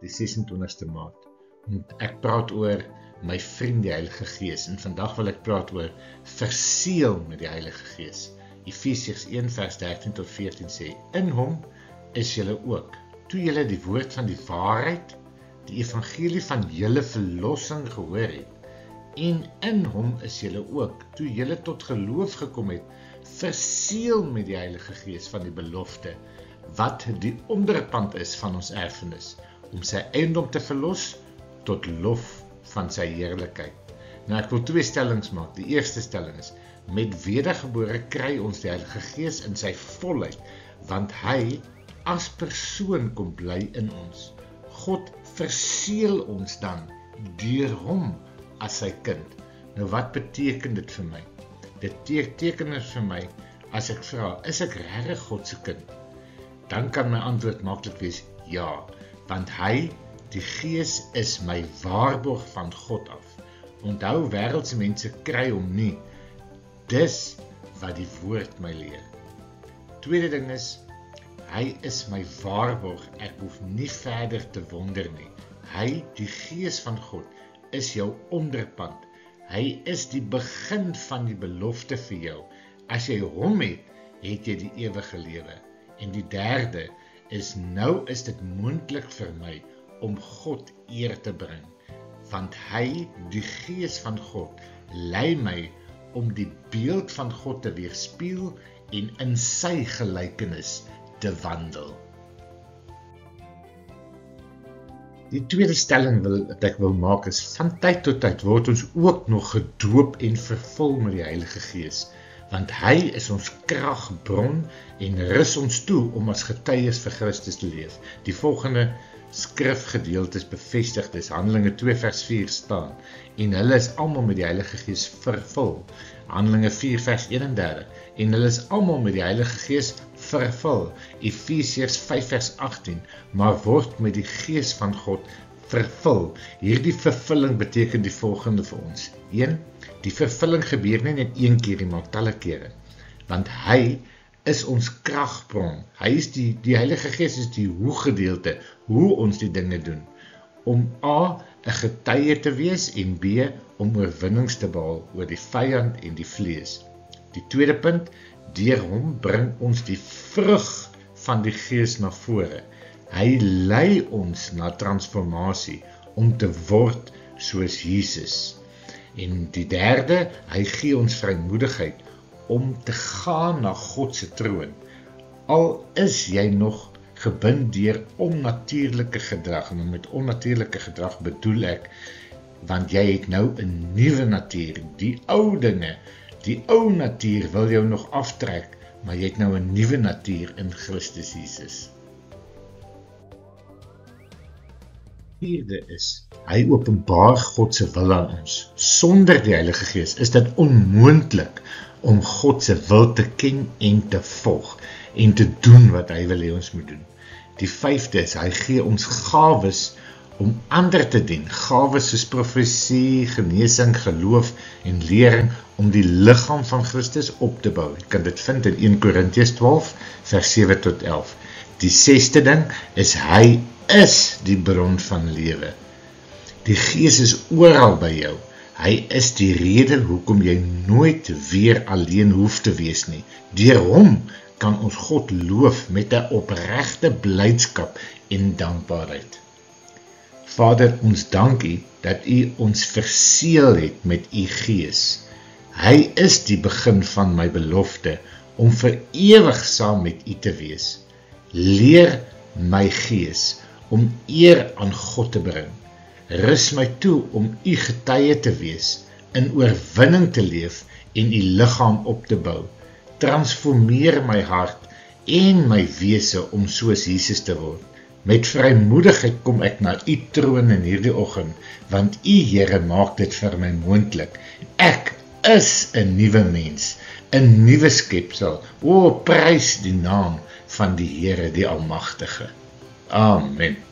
die 26ste Maart. Ek praat oor my vriend die Heilige Gees, en vandag wil ek praat oor verseël met die Heilige Gees. Efesiërs 1 vers 13 tot 14 sê, in hom is julle ook, toe julle die woord van die waarheid, die evangelie van julle verlossing gehoor het, en in hom is julle ook, toe julle tot geloof gekom het, verseël met die Heilige Gees van die belofte, wat die onderpand is van ons erfenis, om sy eiendom te verlos, tot lof van sy heerlikheid. Nou ek wil twee stellings maak. Die eerste stelling is, met wedergebore kry ons die Heilige Gees in sy volheid, want hy as persoon kom bly in ons. God verseël ons dan deur hom as sy kind. Nou wat beteken dit vir my? Dit beteken dit vir my, as ek vra, is ek regtig God se kind? Dan kan my antwoord maklik wees, ja, want hy, die Gees is my waarborg van God af. Onthou, wêreldse mense kry hom nie. Dis wat die woord my leer. Tweede ding is, hy is my waarborg, ek hoef nie verder te wonder nie. Hy, die Gees van God, is jou onderpand. Hy is die begin van die belofte vir jou. As jy hom het, het jy die ewige lewe. En die derde is, nou is dit moontlik vir my om God eer te bring, want hy, die Gees van God, lei my om die beeld van God te weerspieël en in sy gelykenis te wandel. Die tweede stelling wat ek wil maak is, van tyd tot tyd word ons ook nog gedoop en vervul met die Heilige Gees, want hy is ons kragbron en rus ons toe om as getuies vir Christus te leef. Die volgende skrifgedeeltes bevestig, dis Handelinge 2 vers 4 staan, en hulle is almal met die Heilige Gees vervul. Handelinge 4 vers 31, en hulle is almal met die Heilige Gees vervul. Efesiërs 5 vers 18, maar word met die Gees van God vervul. Hierdie vervulling beteken die volgende vir ons. 1. Die vervulling gebeur nie net een keer, maar talle kere, want hy is ons kragbron. Hy is die Heilige Gees is die hoe gedeelte, hoe ons die dinge doen, om A, 'n getuie te wees, en B, om oorwinnings te behaal oor die vyand en die vlees. Die tweede punt, deur hom bring ons die vrug van die Gees na vore. Hy lei ons na transformasie, om te word soos Jesus. En die derde, hy gee ons vrymoedigheid, om te gaan na God se troon. Al is jy nog gebind deur onnatuurlike gedrag, en met onnatuurlike gedrag bedoel ek, want jy het nou 'n nuwe natuur. Die ou dinge, die ou natuur wil jou nog aftrek, maar jy het nou 'n nuwe natuur in Christus Jesus. Vierde is, hy openbaar God se wil aan ons. Sonder die Heilige Gees is dit onmoontlik om God se wil te ken en te volg, en te doen wat hy wil hê ons moet doen. Die vyfde is, hy gee ons gawes om ander te dien, gawes soos profesie, genesing, geloof en lering, om die liggaam van Christus op te bou. Jy kan dit vind in 1 Korintiërs 12, vers 7 tot 11. Die sesde ding is, hy is die bron van lewe. Die Gees is oral by jou. Hy is die rede hoekom jy nooit weer alleen hoef te wees nie. Deur hom kan ons God loof met 'n opregte blydskap en dankbaarheid. Vader, ons dank U dat U ons verseël het met U Gees. Hy is die begin van my belofte om vir ewig saam met U te wees. Leer my Gees om eer aan God te bring. Rus my toe om U getuie te wees, in oorwinning te leef en U liggaam op te bou. Transformeer my hart en my wese om soos Jesus te word. Met vrymoedigheid kom ek na U troon in hierdie oggend, want U, Here, maak dit vir my moontlik. Ek is 'n nuwe mens, 'n nuwe skepsel. O, prys die naam van die Here, die Almagtige. Amen.